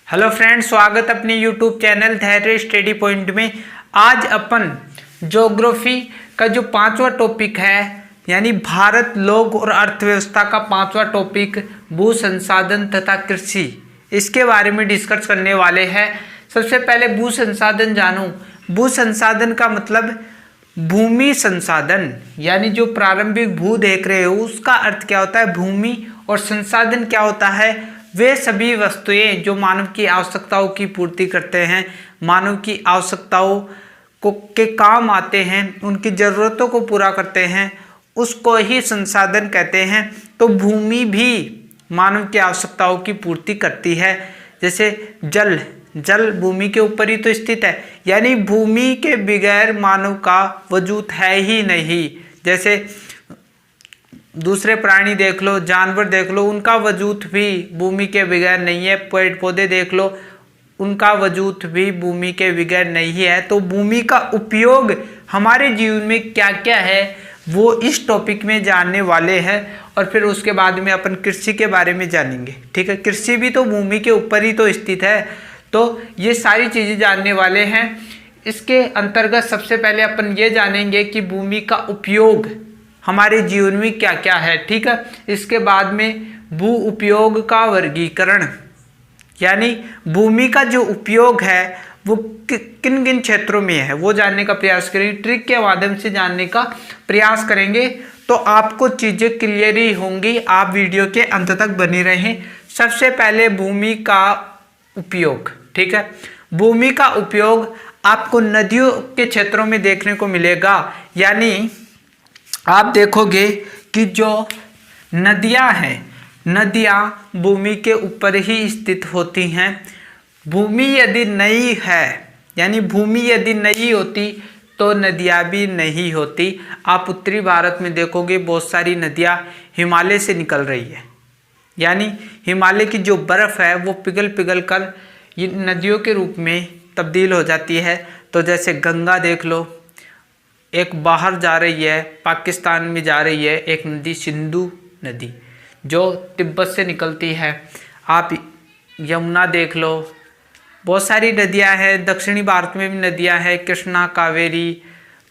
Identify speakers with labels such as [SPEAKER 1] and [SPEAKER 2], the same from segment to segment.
[SPEAKER 1] Hello friends, स्वागत अपने YouTube channel धैर्य स्टडी पॉइंट में। आज अपन ज्योग्राफी का जो 5वां टॉपिक है यानी भारत, लोग और अर्थव्यवस्था का 5वां टॉपिक भू संसाधन तथा कृषि, इसके बारे में डिस्कस करने वाले हैं। सबसे पहले भू संसाधन जानो। भू संसाधन का मतलब भूमि संसाधन, यानी जो प्रारंभिक भू देख रहे हो उसका अर्थ क्या होता है भूमि, और संसाधन क्या होता है वे सभी वस्तुएं जो मानव की आवश्यकताओं की पूर्ति करते हैं, मानव की आवश्यकताओं को के काम आते हैं, उनकी ज़रूरतों को पूरा करते हैं, उसको ही संसाधन कहते हैं। तो भूमि भी मानव की आवश्यकताओं की पूर्ति करती है। जैसे जल भूमि के ऊपर ही तो स्थित है, यानी भूमि के बगैर मानव का वजूद है ही नहीं। जैसे दूसरे प्राणी देख लो, जानवर देख लो, उनका वजूद भी भूमि के बगैर नहीं है। पेड़ पौधे देख लो, उनका वजूद भी भूमि के बगैर नहीं है। तो भूमि का उपयोग हमारे जीवन में क्या क्या है वो इस टॉपिक में जानने वाले हैं, और फिर उसके बाद में अपन कृषि के बारे में जानेंगे। ठीक है, कृषि भी तो भूमि के ऊपर ही तो स्थित है। तो ये सारी चीज़ें जानने वाले हैं। इसके अंतर्गत सबसे पहले अपन ये जानेंगे कि भूमि का उपयोग हमारे जीवन में क्या क्या है। ठीक है, इसके बाद में भू उपयोग का वर्गीकरण, यानी भूमि का जो उपयोग है वो किन किन क्षेत्रों में है वो जानने का प्रयास करेंगे। ट्रिक के माध्यम से जानने का प्रयास करेंगे तो आपको चीज़ें क्लियर ही होंगी। आप वीडियो के अंत तक बने रहें। सबसे पहले भूमि का उपयोग। ठीक है, भूमि का उपयोग आपको नदियों के क्षेत्रों में देखने को मिलेगा। यानी आप देखोगे कि जो नदियां हैं, नदियां भूमि के ऊपर ही स्थित होती हैं। भूमि यदि नई है, यानी भूमि यदि नहीं होती तो नदियां भी नहीं होती। आप उत्तरी भारत में देखोगे बहुत सारी नदियां हिमालय से निकल रही है, यानी हिमालय की जो बर्फ़ है वो पिघल कर ये नदियों के रूप में तब्दील हो जाती है। तो जैसे गंगा देख लो, एक बाहर जा रही है, पाकिस्तान में जा रही है एक नदी, सिंधु नदी जो तिब्बत से निकलती है। आप यमुना देख लो, बहुत सारी नदियां हैं। दक्षिणी भारत में भी नदियां हैं, कृष्णा, कावेरी,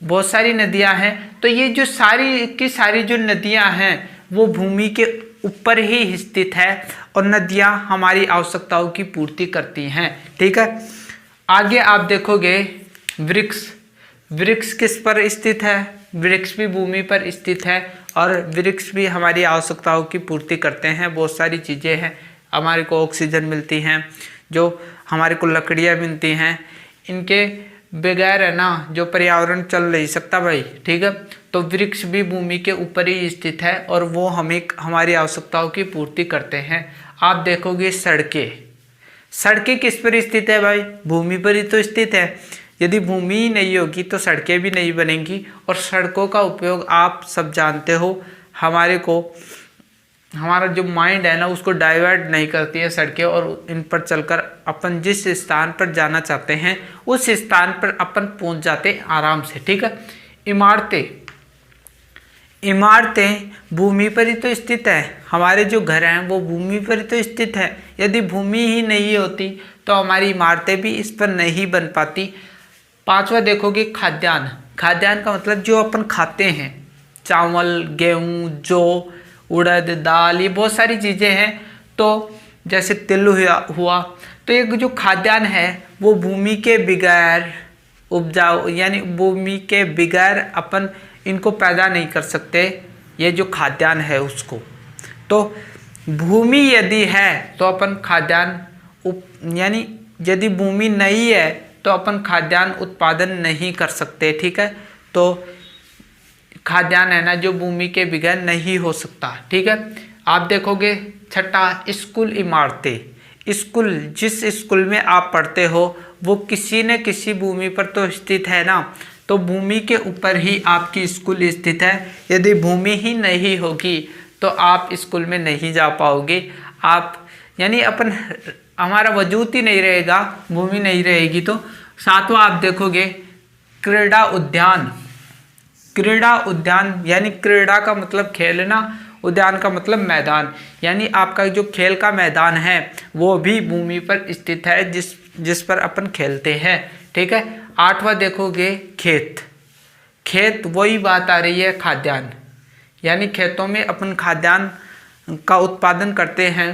[SPEAKER 1] बहुत सारी नदियां हैं। तो ये जो सारी की सारी जो नदियां हैं वो भूमि के ऊपर ही स्थित है, और नदियां हमारी आवश्यकताओं की पूर्ति करती हैं। ठीक है, आगे आप देखोगे वृक्ष किस पर स्थित है? वृक्ष भी भूमि पर स्थित है, और वृक्ष भी हमारी आवश्यकताओं की पूर्ति करते हैं। बहुत सारी चीज़ें हैं, हमारे को ऑक्सीजन मिलती हैं, जो हमारे को लकड़ियाँ मिलती हैं। इनके बगैर है ना जो पर्यावरण चल नहीं सकता भाई। ठीक है, तो वृक्ष भी भूमि के ऊपर ही स्थित है और वो हमें हमारी आवश्यकताओं की पूर्ति करते हैं। आप देखोगे सड़कें किस पर स्थित है भाई? भूमि पर ही तो स्थित है। यदि भूमि ही नहीं होगी तो सड़कें भी नहीं बनेंगी, और सड़कों का उपयोग आप सब जानते हो, हमारा जो माइंड है ना उसको डाइवर्ट नहीं करती है सड़कें, और इन पर चलकर अपन जिस स्थान पर जाना चाहते हैं उस स्थान पर अपन पहुंच जाते हैं आराम से। ठीक है, इमारतें भूमि पर ही तो स्थित है। हमारे जो घर हैं वो भूमि पर ही तो स्थित है। यदि भूमि ही नहीं होती तो हमारी इमारतें भी इस पर नहीं बन पाती। 5वां देखोगे खाद्यान्न का मतलब जो अपन खाते हैं, चावल, गेहूँ, जौ, उड़द, दाल, ये बहुत सारी चीज़ें हैं। तो जैसे तिल हुआ, तो ये जो खाद्यान्न है वो भूमि के बगैर उपजाऊ, यानी भूमि के बगैर अपन इनको पैदा नहीं कर सकते, ये जो खाद्यान्न है उसको। तो भूमि यदि है तो अपन खाद्यान्न यानी यदि भूमि नहीं है तो अपन खाद्यान्न उत्पादन नहीं कर सकते। ठीक है, तो खाद्यान्न है ना जो भूमि के बगैर नहीं हो सकता। ठीक है, आप देखोगे 6, स्कूल इमारतें। स्कूल, जिस स्कूल में आप पढ़ते हो वो किसी न किसी भूमि पर तो स्थित है ना, तो भूमि के ऊपर ही आपकी स्कूल स्थित है। यदि भूमि ही नहीं होगी तो आप स्कूल में नहीं जा पाओगे। आप यानी अपन हमारा वजूद ही नहीं रहेगा, भूमि नहीं रहेगी तो। 7वां आप देखोगे क्रीड़ा उद्यान यानी क्रीड़ा का मतलब खेलना, उद्यान का मतलब मैदान, यानी आपका जो खेल का मैदान है वो भी भूमि पर स्थित है जिस पर अपन खेलते हैं। ठीक है। 8वां देखोगे खेत। खेत वही बात आ रही है खाद्यान्न, यानी खेतों में अपन खाद्यान्न का उत्पादन करते हैं।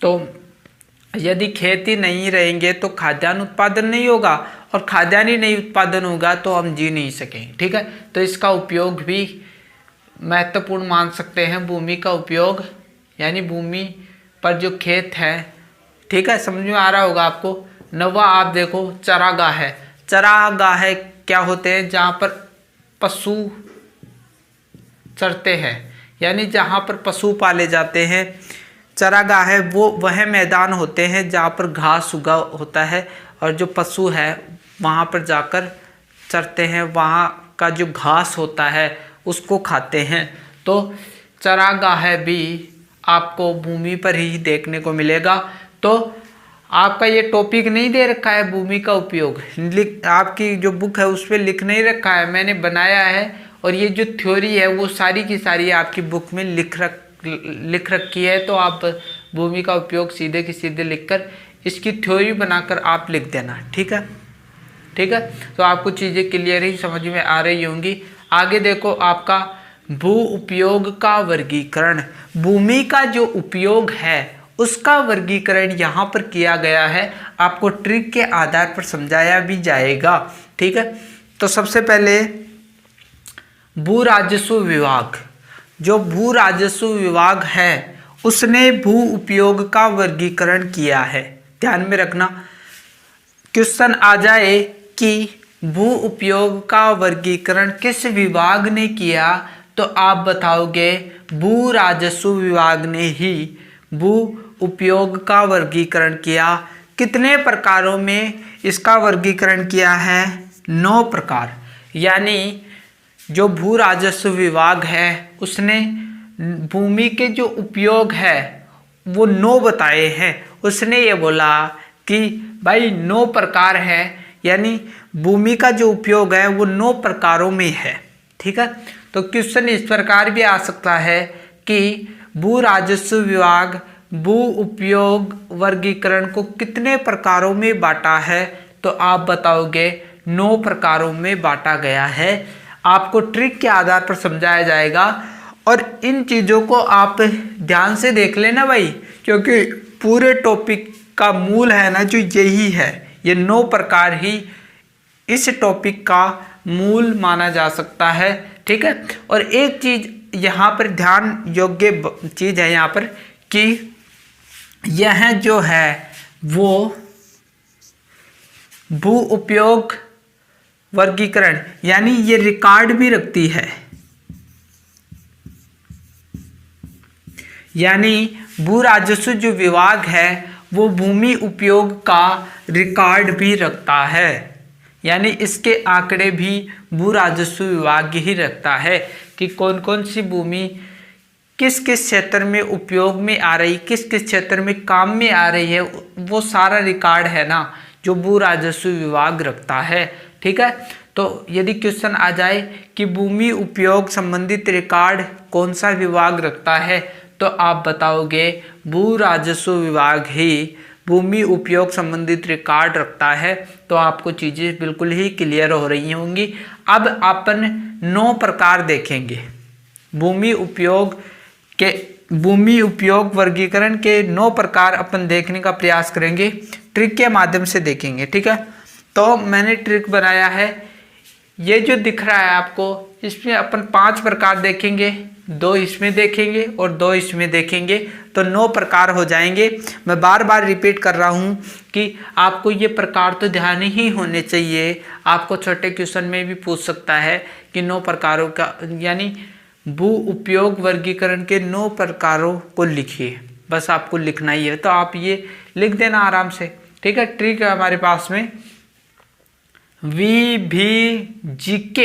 [SPEAKER 1] तो यदि खेत ही नहीं रहेंगे तो खाद्यान्न उत्पादन नहीं होगा, और खाद्यान्न ही नहीं उत्पादन होगा तो हम जी नहीं सकेंगे। ठीक है। तो इसका उपयोग भी महत्वपूर्ण मान सकते हैं, भूमि का उपयोग, यानी भूमि पर जो खेत है। ठीक है, समझ में आ रहा होगा आपको। 9वां आप देखो चरागाह है। चरागाह क्या होते हैं? जहाँ पर पशु चरते हैं, यानी जहाँ पर पशु पाले जाते हैं। चरागाह है वो वह मैदान होते हैं जहाँ पर घास उगा होता है और जो पशु है वहाँ पर जाकर चरते हैं, वहाँ का जो घास होता है उसको खाते हैं। तो चरागाह भी आपको भूमि पर ही देखने को मिलेगा। तो आपका ये टॉपिक नहीं दे रखा है भूमि का उपयोग, आपकी जो बुक है उस पर लिख नहीं रखा है, मैंने बनाया है। और ये जो थ्योरी है वो सारी की सारी आपकी बुक में लिख रखी है। तो आप भूमि का उपयोग सीधे की सीधे लिखकर इसकी थ्योरी बनाकर आप लिख देना। ठीक है। ठीक है, तो आपको चीज़ें क्लियर ही समझ में आ रही होंगी। आगे देखो आपका भू उपयोग का वर्गीकरण। भूमि का जो उपयोग है उसका वर्गीकरण यहाँ पर किया गया है, आपको ट्रिक के आधार पर समझाया भी जाएगा। ठीक है। तो सबसे पहले भू राजस्व विभाग, जो भू राजस्व विभाग है उसने भू उपयोग का वर्गीकरण किया है। ध्यान में रखना, क्वेश्चन आ जाए कि भू उपयोग का वर्गीकरण किस विभाग ने किया, तो आप बताओगे भू राजस्व विभाग ने ही भू उपयोग का वर्गीकरण किया। कितने प्रकारों में इसका वर्गीकरण किया है? 9 प्रकार। यानी जो भू राजस्व विभाग है उसने भूमि के जो उपयोग है वो 9 बताए हैं। उसने ये बोला कि भाई 9 प्रकार है, यानी भूमि का जो उपयोग है वो 9 प्रकारों में है। ठीक है। तो क्वेश्चन इस प्रकार भी आ सकता है कि भू राजस्व विभाग भू उपयोग वर्गीकरण को कितने प्रकारों में बांटा है, तो आप बताओगे 9 प्रकारों में बांटा गया है। आपको ट्रिक के आधार पर समझाया जाएगा और इन चीज़ों को आप ध्यान से देख लेना भाई, क्योंकि पूरे टॉपिक का मूल है ना जो यही है, ये 9 प्रकार ही इस टॉपिक का मूल माना जा सकता है। ठीक है। और एक चीज़ यहाँ पर ध्यान योग्य चीज़ है यहाँ पर कि यह जो है वो भू उपयोग वर्गीकरण यानी ये रिकॉर्ड भी रखती है, यानी भू राजस्व जो विभाग है वो भूमि उपयोग का रिकॉर्ड भी रखता है, यानी इसके आंकड़े भी भू राजस्व विभाग ही रखता है कि कौन कौन सी भूमि किस किस क्षेत्र में उपयोग में आ रही, किस किस क्षेत्र में काम में आ रही है, वो सारा रिकॉर्ड है ना जो भू राजस्व विभाग रखता है। ठीक है। तो यदि क्वेश्चन आ जाए कि भूमि उपयोग संबंधित रिकॉर्ड कौन सा विभाग रखता है, तो आप बताओगे भू राजस्व विभाग ही भूमि उपयोग संबंधित रिकॉर्ड रखता है। तो आपको चीज़ें बिल्कुल ही क्लियर हो रही होंगी। अब अपन 9 प्रकार देखेंगे भूमि उपयोग वर्गीकरण के 9 प्रकार अपन देखने का प्रयास करेंगे, ट्रिक के माध्यम से देखेंगे। ठीक है। तो मैंने ट्रिक बनाया है, ये जो दिख रहा है आपको, इसमें अपन 5 प्रकार देखेंगे, 2 इसमें देखेंगे और 2 इसमें देखेंगे, तो 9 प्रकार हो जाएंगे। मैं बार बार रिपीट कर रहा हूँ कि आपको ये प्रकार तो ध्यान ही होने चाहिए। आपको छोटे क्वेश्चन में भी पूछ सकता है कि 9 प्रकारों का, यानी भू उपयोग वर्गीकरण के 9 प्रकारों को लिखिए, बस आपको लिखना ही है। तो आप ये लिख देना आराम से। ठीक है। ट्रिक है हमारे पास में VBGK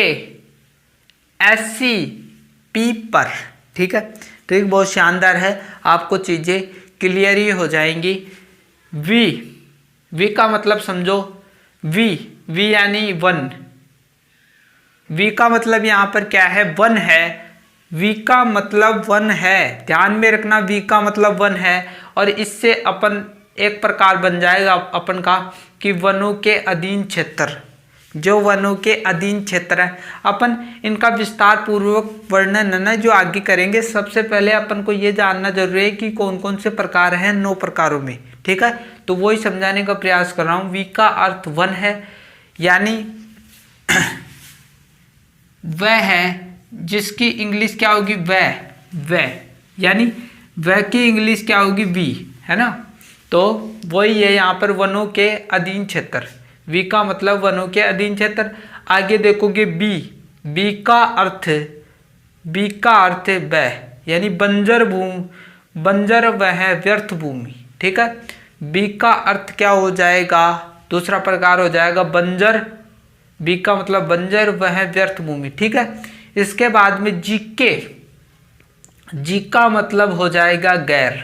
[SPEAKER 1] SCP पर। ठीक है। ट्रिक बहुत शानदार है, आपको चीज़ें क्लियर ही हो जाएंगी। वी का मतलब समझो, वी यानी 1। वी का मतलब यहाँ पर क्या है? 1 है। वी का मतलब वन है, ध्यान में रखना, वी का मतलब वन है। और इससे अपन एक प्रकार बन जाएगा अपन का कि वनों के अधीन क्षेत्र, जो वनों के अधीन क्षेत्र है, अपन इनका विस्तार पूर्वक वर्णन है ना जो आगे करेंगे। सबसे पहले अपन को ये जानना जरूरी है कि कौन कौन से प्रकार हैं 9 प्रकारों में, ठीक है। तो वही समझाने का प्रयास कर रहा हूँ। वी का अर्थ वन है, यानी वह है जिसकी इंग्लिश क्या होगी, वह, यानी वह की इंग्लिश क्या होगी, वी, है ना। तो वही है यहाँ पर वनों के अधीन क्षेत्र, वी का मतलब वनों के अधीन क्षेत्र। आगे देखोगे बी का अर्थ है वह, यानी बंजर भूमि, बंजर वह व्यर्थ भूमि, ठीक है। बी का अर्थ क्या हो जाएगा, दूसरा प्रकार हो जाएगा बंजर, बी का मतलब बंजर वह व्यर्थ भूमि, ठीक है। इसके बाद में जी का मतलब हो जाएगा गैर,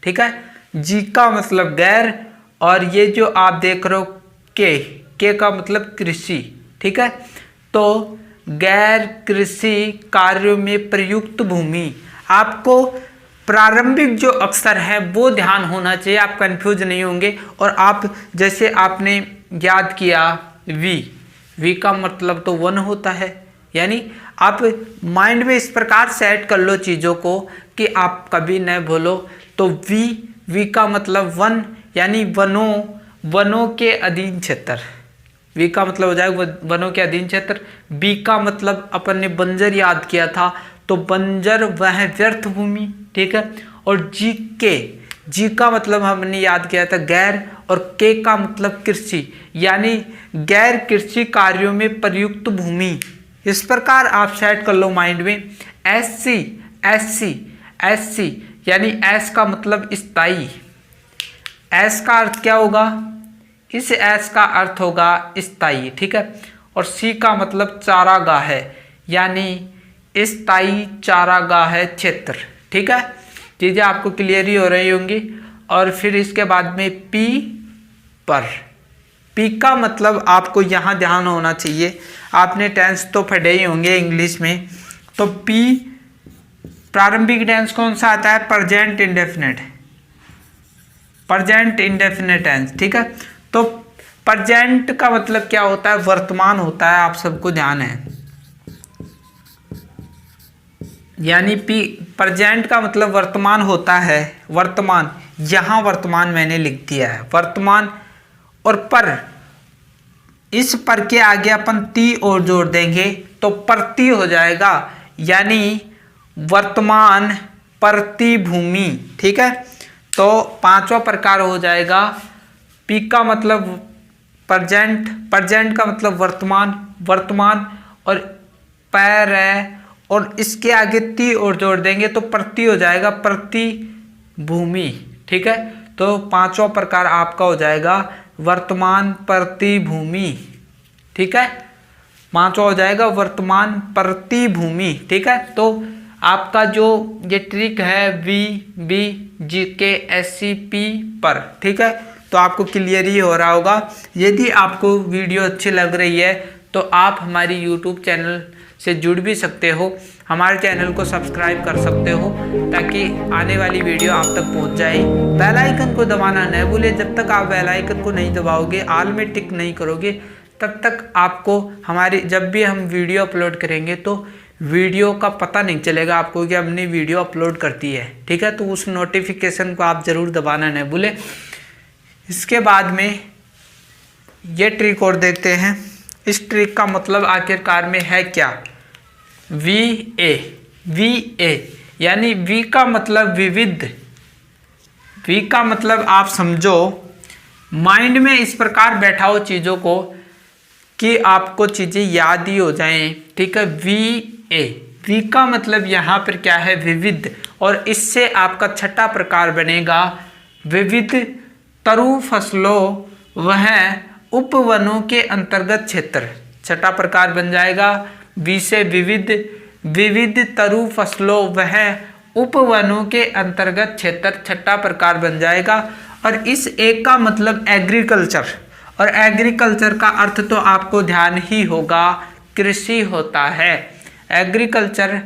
[SPEAKER 1] ठीक है। जी का मतलब गैर, और ये जो आप देख रहे हो के का मतलब कृषि, ठीक है। तो गैर कृषि कार्यों में प्रयुक्त भूमि, आपको प्रारंभिक जो अक्षर है वो ध्यान होना चाहिए, आप कंफ्यूज नहीं होंगे। और आप जैसे आपने याद किया वी का मतलब तो वन होता है, यानी आप माइंड में इस प्रकार सेट कर लो चीज़ों को कि आप कभी न भूलो। तो वी का मतलब वन, यानी वनों के अधीन क्षेत्र, वी का मतलब हो जाएगा वनों के अधीन क्षेत्र। बी का मतलब अपन ने बंजर याद किया था, तो बंजर वह व्यर्थ भूमि, ठीक है। और जी का मतलब हमने याद किया था गैर, और के का मतलब कृषि, यानी गैर कृषि कार्यों में प्रयुक्त भूमि। इस प्रकार आप सेट कर लो माइंड में। एस सी यानी एस का मतलब स्थायी, एस का अर्थ क्या होगा, इस एस का अर्थ होगा स्थायी, ठीक है। और सी का मतलब चारागाह है, यानी स्थायी चारागाह है क्षेत्र, ठीक है। चीज़ें आपको क्लियर ही हो रही होंगी। और फिर इसके बाद में पी का मतलब आपको यहाँ ध्यान होना चाहिए, आपने टेंस तो पढ़े ही होंगे इंग्लिश में। तो पी प्रारंभिक टेंस कौन सा आता है, प्रेजेंट इंडेफिनिट टेंस, ठीक है। तो प्रेजेंट का मतलब क्या होता है, वर्तमान होता है, आप सबको ध्यान है। यानी प्रेजेंट का मतलब वर्तमान होता है, वर्तमान, यहाँ वर्तमान मैंने लिख दिया है वर्तमान। और पर, इस पर के आगे अपन ती और जोड़ देंगे तो प्रति हो जाएगा, यानी वर्तमान प्रतिभूमि, ठीक है। तो पांचवा प्रकार हो जाएगा पी का मतलब प्रेजेंट का मतलब वर्तमान, और पैर है, और इसके आगे ती और जोड़ देंगे तो प्रति हो जाएगा प्रतिभूमि, ठीक है। तो पांचवा प्रकार आपका हो जाएगा वर्तमान प्रतिभूमि, ठीक है। पांचवा हो जाएगा वर्तमान प्रतिभूमि, ठीक है। तो आपका जो ये ट्रिक है VBGKSCP पर, ठीक है। तो आपको क्लियर ही हो रहा होगा। यदि आपको वीडियो अच्छी लग रही है तो आप हमारी YouTube चैनल से जुड़ भी सकते हो, हमारे चैनल को सब्सक्राइब कर सकते हो ताकि आने वाली वीडियो आप तक पहुंच जाए। बेल आइकन को दबाना न भूलें, जब तक आप बेल आइकन को नहीं दबाओगे, ऑल में टिक नहीं करोगे, तब तक आपको हमारी जब भी हम वीडियो अपलोड करेंगे तो वीडियो का पता नहीं चलेगा आपको कि हमने वीडियो अपलोड करती है, ठीक है। तो उस नोटिफिकेशन को आप ज़रूर दबाना न भूलें। इसके बाद में ये ट्रिक और देखते हैं। इस ट्रिक का मतलब आखिरकार में है क्या, VA यानी वी का मतलब विविध, वी का मतलब आप समझो, माइंड में इस प्रकार बैठाओ चीज़ों को कि आपको चीज़ें याद ही हो जाएं, ठीक है। वी का मतलब यहाँ पर क्या है, विविध, और इससे आपका छठा प्रकार बनेगा विविध तरु फसलों वह उपवनों के अंतर्गत क्षेत्र। छठा प्रकार बन जाएगा वी से विविध तरु फसलों वह उपवनों के अंतर्गत क्षेत्र, छठा प्रकार बन जाएगा। और इस एक का मतलब एग्रीकल्चर, और एग्रीकल्चर का अर्थ तो आपको ध्यान ही होगा, कृषि होता है। एग्रीकल्चर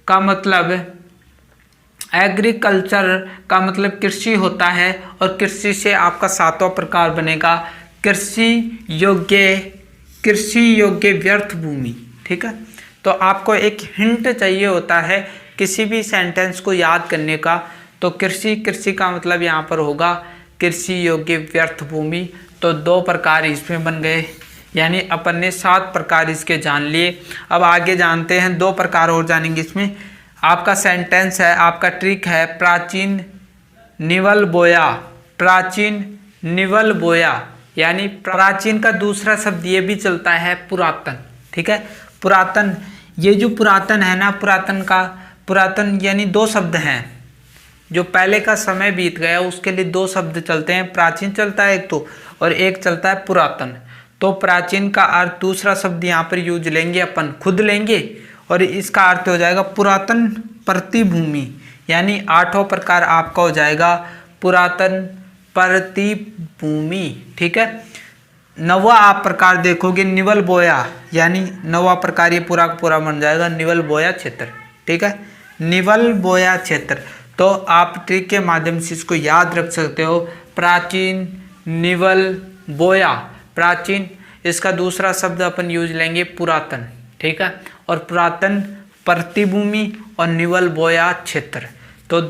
[SPEAKER 1] का मतलब एग्रीकल्चर का मतलब कृषि होता है, और कृषि से आपका 7वां प्रकार बनेगा कृषि योग्य व्यर्थ भूमि। ठीक है, तो आपको एक हिंट चाहिए होता है किसी भी सेंटेंस को याद करने का, तो कृषि का मतलब यहाँ पर होगा कृषि योग्य व्यर्थ भूमि। तो 2 प्रकार इसमें बन गए, यानी अपन ने 7 प्रकार इसके जान लिए। अब आगे जानते हैं 2 प्रकार और जानेंगे इसमें। आपका सेंटेंस है, आपका ट्रिक है प्राचीन निवल बोया। प्राचीन निवल बोया यानी प्राचीन का दूसरा शब्द ये भी चलता है पुरातन। ठीक है, पुरातन, ये जो पुरातन है ना, पुरातन यानी 2 शब्द हैं। जो पहले का समय बीत गया उसके लिए 2 शब्द चलते हैं, प्राचीन चलता है एक तो, और एक चलता है पुरातन। तो प्राचीन का अर्थ दूसरा शब्द यहाँ पर यूज लेंगे, अपन खुद लेंगे, और इसका अर्थ हो जाएगा पुरातन प्रतिभूमि। यानी 8वां प्रकार आपका हो जाएगा पुरातन प्रतिभूमि। ठीक है, 9वां आप प्रकार देखोगे निवल बोया, यानी 9वां प्रकार ये पूरा का पूरा बन जाएगा निवल बोया क्षेत्र। ठीक है, निवल बोया क्षेत्र। तो आप ट्रिक के माध्यम से इसको याद रख सकते हो, प्राचीन निवल बोया, प्राचीन, इसका दूसरा शब्द अपन यूज लेंगे पुरातन। ठीक है, और पुरातन प्रतिभूमि और निवल बोया क्षेत्र। तो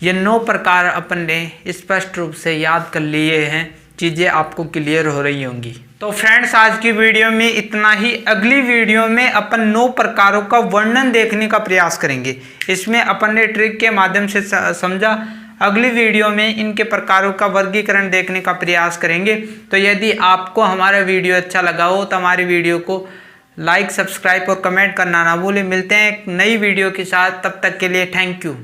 [SPEAKER 1] ये 9 प्रकार अपन ने स्पष्ट रूप से याद कर लिए हैं, चीज़ें आपको क्लियर हो रही होंगी। तो फ्रेंड्स, आज की वीडियो में इतना ही। अगली वीडियो में अपन 9 प्रकारों का वर्णन देखने का प्रयास करेंगे। इसमें अपन ने ट्रिक के माध्यम से समझा, अगली वीडियो में इनके प्रकारों का वर्गीकरण देखने का प्रयास करेंगे। तो यदि आपको हमारा वीडियो अच्छा लगा हो तो हमारी वीडियो को लाइक, सब्सक्राइब और कमेंट करना ना भूलें। मिलते हैं एक नई वीडियो के साथ, तब तक के लिए थैंक यू।